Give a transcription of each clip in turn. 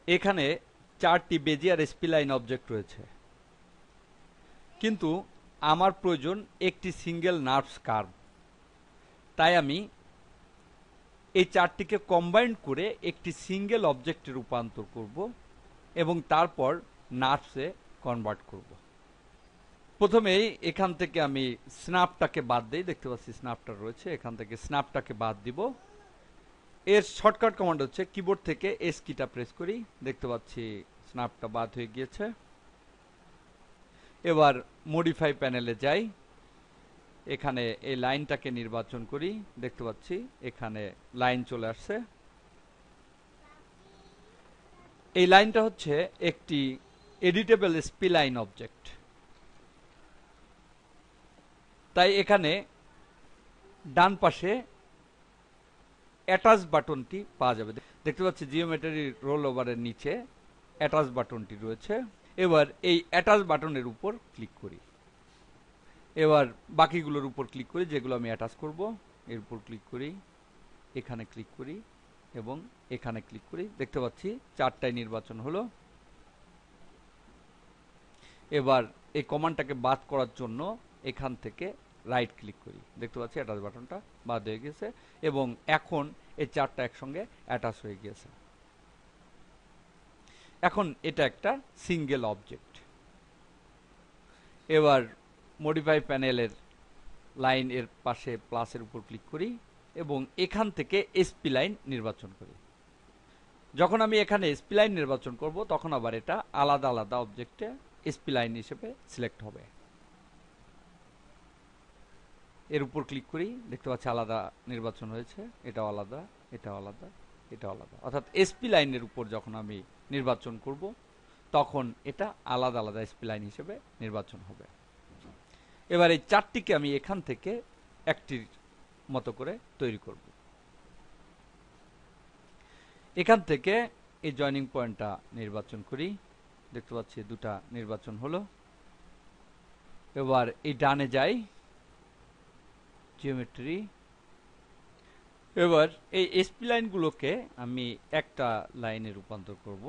এখানে 4টি Bezier spline object রয়েছে, কিন্তু আমার প্রয়োজন একটি সিঙ্গেল নার্ভস কার্ভ। তাই আমি এই 4টিকে কম্বাইন করে একটি সিঙ্গেল অবজেক্টে রূপান্তর করব এবং তারপর নার্ভসে কনভার্ট করব। প্রথমেই এখান থেকে আমি স্ন্যাপটাকে বাদ দিই, দেখতে পাচ্ছি স্ন্যাপটা রয়েছে, এখান থেকে স্ন্যাপটাকে বাদ দিব। এর শর্টকাট কমান্ড হচ্ছে কিবোর্ড থেকে এস কিটা প্রেস করি, দেখতে পাচ্ছি স্ন্যাপটা বাদ হয়ে গিয়েছে। এবার মডিফাই প্যানেলে যাই, এখানে এই লাইনটাকে নির্বাচন করি, দেখতে পাচ্ছি এখানে লাইন চলে আসছে। এই লাইনটা হচ্ছে একটি এডিটেবল স্প্লাইন অবজেক্ট, তাই এখানে ডান পাশে অ্যাটাচ বাটনটি পাওয়া যাবে। দেখতে পাচ্ছি জিওমেট্রি রোল ওভারের নিচে অ্যাটাচ বাটনটি রয়েছে। এবার এই অ্যাটাচ বাটনের উপর ক্লিক করি, এবার বাকিগুলোর উপর ক্লিক করি, যেগুলো আমি অ্যাটাচ করব এর উপর ক্লিক করি, এখানে ক্লিক করি এবং এখানে ক্লিক করি। দেখতে পাচ্ছি 4টাই নির্বাচন হলো। এবার এই কমান্ডটাকে বাদ করার জন্য এখান থেকে রাইট ক্লিক করি, দেখতে পাচ্ছি অ্যাটাচ বাটনটা বাদ হয়ে গেছে এবং এখন এই 4টা একসঙ্গে অ্যাটাচ হয়ে গিয়েছে। এখন এটা একটা সিঙ্গেল অবজেক্ট। এবার মডিফাই প্যানেলের লাইন এর পাশে প্লাসের উপর ক্লিক করি এবং এখান থেকে স্প্লাইন নির্বাচন করি। যখন আমি এখানে স্প্লাইন নির্বাচন করব তখন আবার এটা আলাদা আলাদা অবজেক্টে স্প্লাইন হিসেবে সিলেক্ট হবে। এর উপর ক্লিক করি, দেখতে পাচ্ছি আলাদা নির্বাচন হয়েছে, এটাও আলাদা, এটাও আলাদা, এটাও আলাদা। অর্থাৎ স্প্লাইনের উপর যখন আমি নির্বাচন করব তখন এটা আলাদা আলাদা স্প্লাইন হিসেবে নির্বাচন হবে। এবার এই 4টিকে আমি এখান থেকে একটির মতো করে তৈরি করব। এখান থেকে এই জয়েনিং পয়েন্টটা নির্বাচন করি, দেখতে পাচ্ছি দুটা নির্বাচন হলো। এবার এই ডানে যাই, জিওমেট্রি। এবার এই স্প্লাইনগুলোকে আমি একটা লাইনে রূপান্তর করব,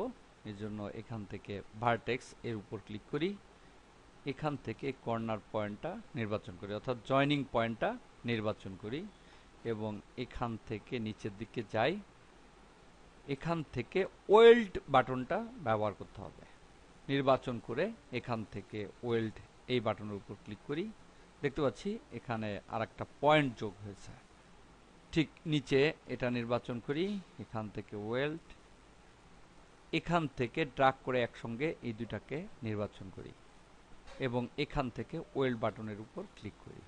এর জন্য এখান থেকে ভার্টেক্স এর উপর ক্লিক করি, এখান থেকে কর্নার পয়েন্টটা নির্বাচন করি, অর্থাৎ জয়েনিং পয়েন্টটা নির্বাচন করি এবং এখান থেকে নিচের দিকে যাই। এখান থেকে ওয়েল্ড বাটনটা ব্যবহার করতে হবে, নির্বাচন করে এখান থেকে ওয়েল্ড এই বাটনের উপর ক্লিক করি, দেখতে পাচ্ছি এখানে আরেকটা পয়েন্ট যোগ হয়েছে। ঠিক নিচে এটা নির্বাচন করি, এখান থেকে ওয়েল্ড, এখান থেকে ড্রাগ করে একসঙ্গে এই দুটাকে নির্বাচন করি এবং এখান থেকে ওয়েল্ড বাটনের উপর ক্লিক করি।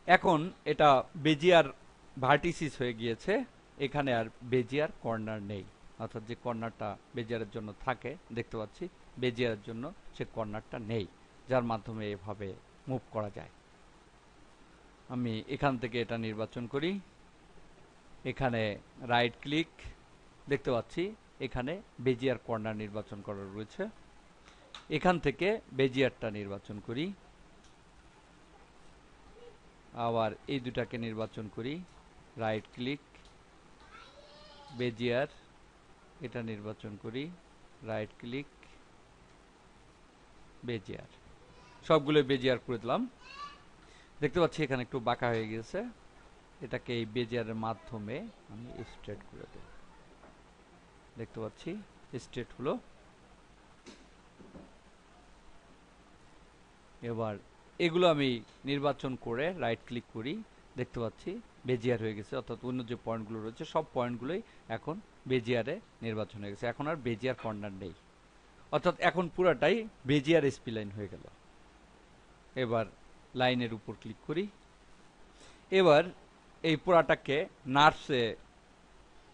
এখন এটা বেজিয়ার ভার্টিসিস হয়ে গিয়েছে, এখানে আর বেজিয়ার কর্নার নেই, অর্থাৎ যে কর্নারটা বেজিয়ারের জন্য থাকে, দেখতে পাচ্ছি বেজিয়ারের জন্য সে কর্নারটা নেই, যার মাধ্যমে এভাবে মুভ করা যায়। আমি এখান থেকে এটা নির্বাচন করি, এখানে রাইট ক্লিক, দেখতে পাচ্ছি এখানে বেজিয়ার কর্নার নির্বাচন করা রয়েছে। এখান থেকে বেজিয়ারটা নির্বাচন করি, আবার এই দুটাকে নির্বাচন করি, রাইট ক্লিক, বেজিয়ার, এটা নির্বাচন করি, রাইট ক্লিক, বেজিয়ার, সবগুলো বেজিয়ার করে দিলাম। দেখতে পাচ্ছি এখানে একটু বাঁকা হয়ে গেছে, এটাকে এই বেজিয়ারের মাধ্যমে আমি স্ট্রেট করে দেব, দেখতে পাচ্ছি স্ট্রেট হলো। এবার এগুলো আমি নির্বাচন করে রাইট ক্লিক করি, দেখতে পাচ্ছি বেজিয়ার হয়ে গেছে, অর্থাৎ অন্য যে পয়েন্টগুলো রয়েছে সব পয়েন্টগুলোই এখন বেজিয়ারে নির্বাচন হয়ে গেছে, এখন আর বেজিয়ার কর্নার নেই, অর্থাৎ এখন পুরাটাই বেজিয়ার স্প্লাইন হয়ে গেল। এবার লাইনের উপর ক্লিক করি, এবার এই পুরাটাকে নার্ভসে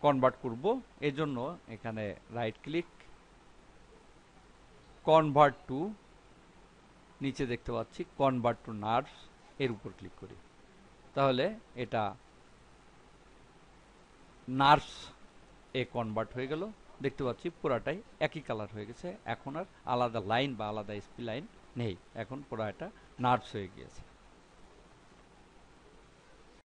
কনভার্ট করব, এজন্য এখানে রাইট ক্লিক, কনভার্ট টু, নিচে দেখতে পাচ্ছি কনভার্ট টু নার্ভস, এর উপর ক্লিক করি, তাহলে এটা নার্ভস এ কনভার্ট হয়ে গেল। দেখতে পাচ্ছি পুরাটাই একই কালার হয়ে গেছে, এখন আর আলাদা লাইন বা আলাদা স্প্লাইন নেই, এখন পুরো এটা নার্ভস হয়ে গিয়েছে।